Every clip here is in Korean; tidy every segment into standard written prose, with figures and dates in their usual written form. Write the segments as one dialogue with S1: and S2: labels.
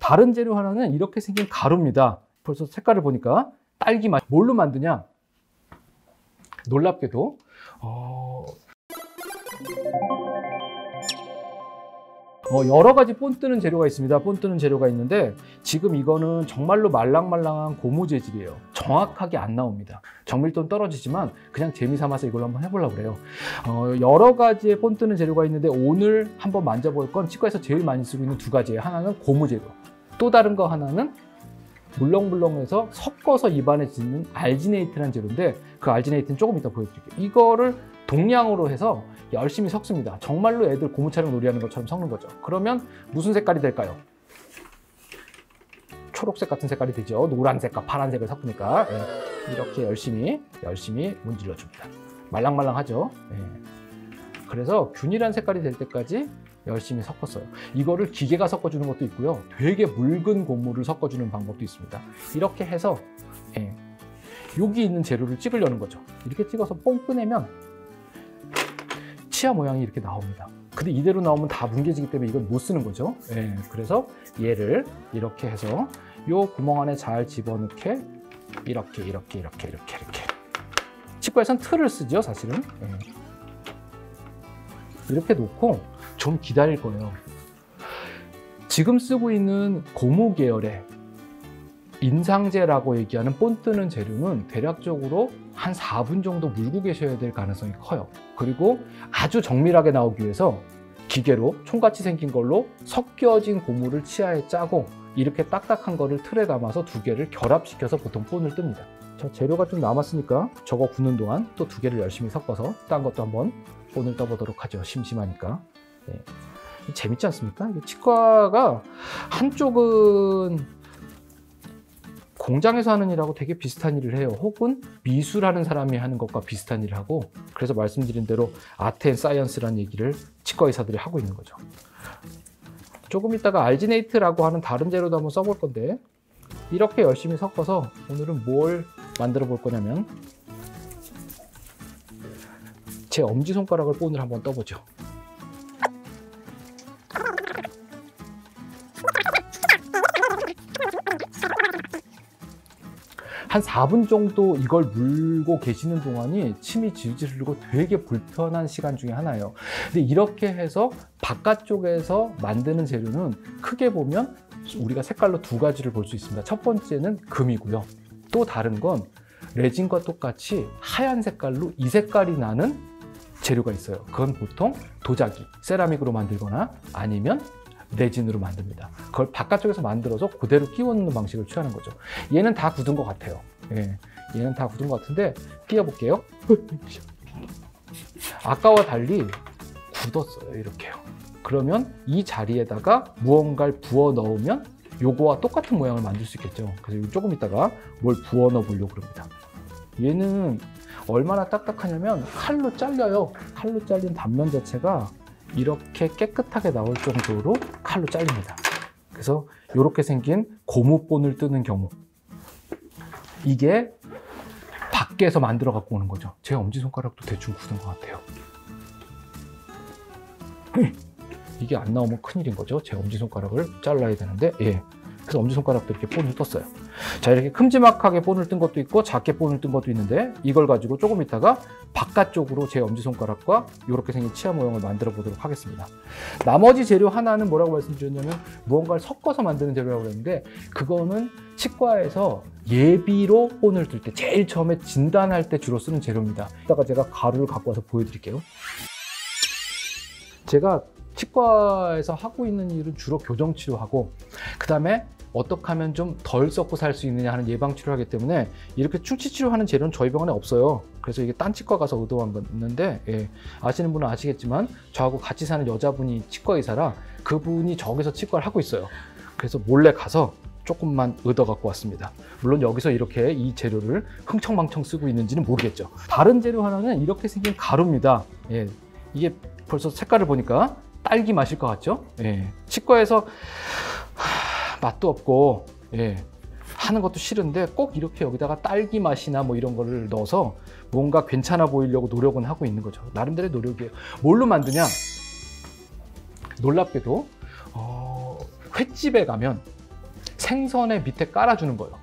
S1: 다른 재료 하나는 이렇게 생긴 가루입니다. 벌써 색깔을 보니까 딸기 맛. 뭘로 만드냐? 놀랍게도 여러 가지 본 뜨는 재료가 있습니다. 본 뜨는 재료가 있는데 지금 이거는 정말로 말랑말랑한 고무 재질이에요. 정확하게 안 나옵니다. 정밀도는 떨어지지만 그냥 재미삼아서 이걸로 한번 해보려고 그래요. 여러 가지의 본 뜨는 재료가 있는데 오늘 한번 만져볼 건 치과에서 제일 많이 쓰고 있는 두 가지예요. 하나는 고무 재료, 또 다른 거 하나는 물렁물렁해서 섞어서 입안에 짓는 알지네이트라는 재료인데 그 알지네이트는 조금 이따 보여드릴게요. 이거를 동량으로 해서 열심히 섞습니다. 정말로 애들 고무촬영 놀이하는 것처럼 섞는 거죠. 그러면 무슨 색깔이 될까요? 초록색 같은 색깔이 되죠. 노란색과 파란색을 섞으니까 이렇게 열심히 문질러 줍니다. 말랑말랑하죠. 그래서 균일한 색깔이 될 때까지 열심히 섞었어요. 이거를 기계가 섞어주는 것도 있고요. 되게 묽은 고무를 섞어주는 방법도 있습니다. 이렇게 해서 여기 있는 재료를 찍으려는 거죠. 이렇게 찍어서 뽕 꺼내면 치아 모양이 이렇게 나옵니다. 근데 이대로 나오면 다 뭉개지기 때문에 이건 못 쓰는 거죠. 그래서 얘를 이렇게 해서 요 구멍 안에 잘 집어넣게 이렇게 치과에선 틀을 쓰죠, 사실은. 이렇게 놓고 좀 기다릴 거예요. 지금 쓰고 있는 고무 계열의 인상제라고 얘기하는 본 뜨는 재료는 대략적으로 한 4분 정도 물고 계셔야 될 가능성이 커요. 그리고 아주 정밀하게 나오기 위해서 기계로 총같이 생긴 걸로 섞여진 고무를 치아에 짜고 이렇게 딱딱한 거를 틀에 담아서 두 개를 결합시켜서 보통 본을 뜹니다. 자, 재료가 좀 남았으니까 저거 굽는 동안 또 두 개를 열심히 섞어서 딴 것도 한번 본을 떠보도록 하죠. 심심하니까. 재밌지 않습니까? 치과가 한쪽은 공장에서 하는 일하고 되게 비슷한 일을 해요. 혹은 미술하는 사람이 하는 것과 비슷한 일을 하고, 그래서 말씀드린 대로 아트 앤 사이언스라는 얘기를 치과 의사들이 하고 있는 거죠. 조금 이따가 알지네이트라고 하는 다른 재료도 한번 써볼 건데 이렇게 열심히 섞어서 오늘은 뭘 만들어 볼 거냐면 제 엄지손가락을 본을 한번 떠보죠. 한 4분 정도 이걸 물고 계시는 동안이 침이 질질 흐르고 되게 불편한 시간 중에 하나예요. 근데 이렇게 해서 바깥쪽에서 만드는 재료는 크게 보면 우리가 색깔로 두 가지를 볼 수 있습니다. 첫 번째는 금이고요. 또 다른 건 레진과 똑같이 하얀 색깔로 이 색깔이 나는 재료가 있어요. 그건 보통 도자기, 세라믹으로 만들거나 아니면 레진으로 만듭니다. 그걸 바깥쪽에서 만들어서 그대로 끼워 넣는 방식을 취하는 거죠. 얘는 다 굳은 것 같아요. 얘는 다 굳은 것 같은데 끼워볼게요. 아까와 달리 굳었어요. 이렇게요. 그러면 이 자리에다가 무언가를 부어 넣으면 요거와 똑같은 모양을 만들 수 있겠죠. 그래서 조금 있다가 뭘 부어 넣어 보려고 그럽니다. 얘는 얼마나 딱딱하냐면 칼로 잘려요. 칼로 잘린 단면 자체가 이렇게 깨끗하게 나올 정도로 칼로 잘립니다. 그래서 이렇게 생긴 고무본을 뜨는 경우 이게 밖에서 만들어 갖고 오는 거죠. 제 엄지손가락도 대충 굳은 것 같아요. 이게 안 나오면 큰일인 거죠. 제 엄지손가락을 잘라야 되는데 그래서 엄지손가락도 이렇게 본을 떴어요. 자, 이렇게 큼지막하게 본을 뜬 것도 있고 작게 본을 뜬 것도 있는데 이걸 가지고 조금 있다가 바깥쪽으로 제 엄지손가락과 이렇게 생긴 치아 모형을 만들어 보도록 하겠습니다. 나머지 재료 하나는 뭐라고 말씀드렸냐면 무언가를 섞어서 만드는 재료라고 했는데 그거는 치과에서 예비로 본을 뜰 때 제일 처음에 진단할 때 주로 쓰는 재료입니다. 이따가 제가 가루를 갖고 와서 보여드릴게요. 제가 치과에서 하고 있는 일은 주로 교정치료하고 그 다음에 어떻게 하면 좀 덜 썩고 살 수 있느냐 하는 예방치료를 하기 때문에 이렇게 충치치료하는 재료는 저희 병원에 없어요. 그래서 이게 딴 치과 가서 의도한 건데 아시는 분은 아시겠지만 저하고 같이 사는 여자분이 치과 의사라 그분이 저기서 치과를 하고 있어요. 그래서 몰래 가서 조금만 얻어 갖고 왔습니다. 물론 여기서 이렇게 이 재료를 흥청망청 쓰고 있는지는 모르겠죠. 다른 재료 하나는 이렇게 생긴 가루입니다. 이게 벌써 색깔을 보니까 딸기 맛일 것 같죠? 치과에서 맛도 없고 하는 것도 싫은데 꼭 이렇게 여기다가 딸기 맛이나 뭐 이런 거를 넣어서 뭔가 괜찮아 보이려고 노력은 하고 있는 거죠. 나름대로의 노력이에요. 뭘로 만드냐? 놀랍게도 횟집에 가면 생선의 밑에 깔아주는 거예요.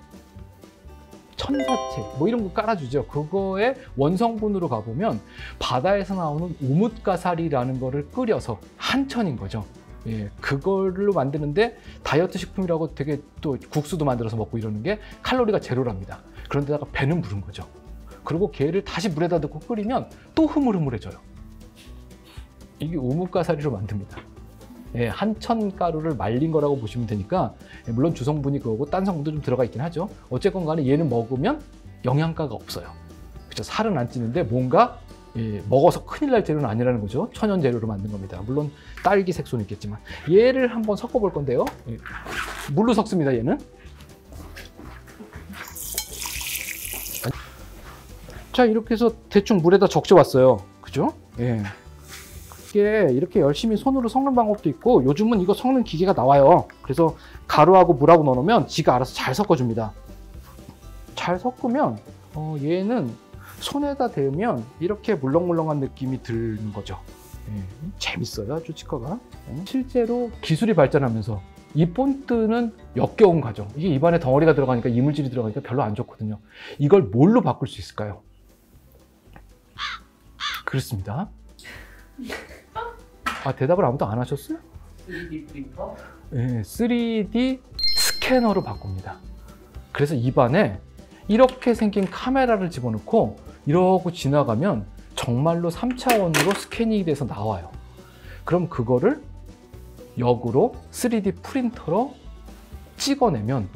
S1: 천사채 뭐 이런 거 깔아주죠. 그거의 원성분으로 가보면 바다에서 나오는 오뭇가사리라는 거를 끓여서 한천인 거죠. 예, 그걸로 만드는데 다이어트 식품이라고 되게 또 국수도 만들어서 먹고 이러는 게 칼로리가 제로랍니다. 그런데다가 배는 부른 거죠. 그리고 걔를 다시 물에다 넣고 끓이면 또 흐물흐물해져요. 이게 오뭇가사리로 만듭니다. 예, 한천 가루를 말린 거라고 보시면 되니까, 물론 주성분이 그거고 딴 성분도 좀 들어가 있긴 하죠. 어쨌건 간에 얘는 먹으면 영양가가 없어요. 그렇죠? 살은 안 찌는데 뭔가 먹어서 큰일 날 재료는 아니라는 거죠. 천연 재료로 만든 겁니다. 물론 딸기 색소는 있겠지만. 얘를 한번 섞어 볼 건데요. 물로 섞습니다, 얘는. 자, 이렇게 해서 대충 물에다 적셔 왔어요. 그죠? 예. 이게 이렇게 열심히 손으로 섞는 방법도 있고, 요즘은 이거 섞는 기계가 나와요. 그래서 가루하고 물하고 넣어놓으면 지가 알아서 잘 섞어줍니다. 잘 섞으면 얘는 손에다 대면 이렇게 물렁물렁한 느낌이 드는 거죠. 예, 재밌어요, 아주 치과가. 실제로 기술이 발전하면서 이 본뜨는 역겨운 과정. 이게 입안에 덩어리가 들어가니까, 이물질이 들어가니까 별로 안 좋거든요. 이걸 뭘로 바꿀 수 있을까요? 그렇습니다. 아, 대답을 아무도 안 하셨어요?
S2: 3D 프린터?
S1: 네, 3D 스캐너로 바꿉니다. 그래서 입안에 이렇게 생긴 카메라를 집어넣고 이러고 지나가면 정말로 3차원으로 스캐닝이 돼서 나와요. 그럼 그거를 역으로 3D 프린터로 찍어내면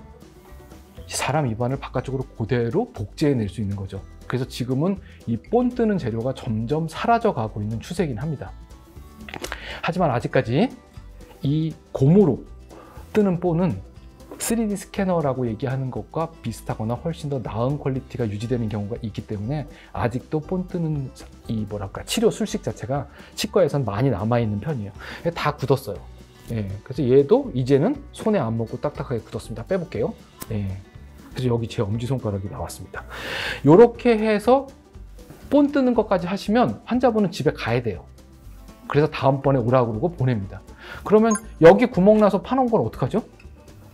S1: 사람 입안을 바깥쪽으로 그대로 복제해낼 수 있는 거죠. 그래서 지금은 이 본 뜨는 재료가 점점 사라져가고 있는 추세이긴 합니다. 하지만 아직까지 이 고무로 뜨는 본은 3D 스캐너라고 얘기하는 것과 비슷하거나 훨씬 더 나은 퀄리티가 유지되는 경우가 있기 때문에 아직도 본 뜨는 이 치료 술식 자체가 치과에선 많이 남아있는 편이에요. 다 굳었어요. 예, 그래서 얘도 이제는 손에 안 묻고 딱딱하게 굳었습니다. 빼볼게요. 예, 그래서 여기 제 엄지손가락이 나왔습니다. 이렇게 해서 본 뜨는 것까지 하시면 환자분은 집에 가야 돼요. 그래서 다음번에 오라고 그러고 보냅니다. 그러면 여기 구멍 나서 파놓은 건 어떡하죠?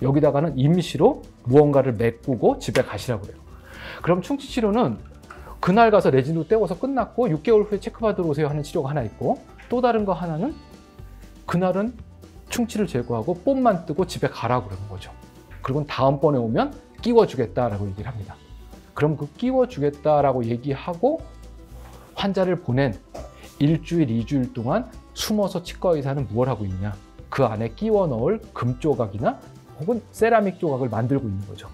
S1: 여기다가는 임시로 무언가를 메꾸고 집에 가시라고 그래요. 그럼 충치치료는 그날 가서 레진으로 때워서 끝났고 6개월 후에 체크받으러 오세요 하는 치료가 하나 있고, 또 다른 거 하나는 그날은 충치를 제거하고 본만 뜨고 집에 가라고 그러는 거죠. 그리고 다음번에 오면 끼워주겠다라고 얘기를 합니다. 그럼 그 끼워주겠다라고 얘기하고 환자를 보낸 일주일, 2주일 동안 숨어서 치과 의사는 무엇을 하고 있느냐? 그 안에 끼워 넣을 금 조각이나 혹은 세라믹 조각을 만들고 있는 거죠.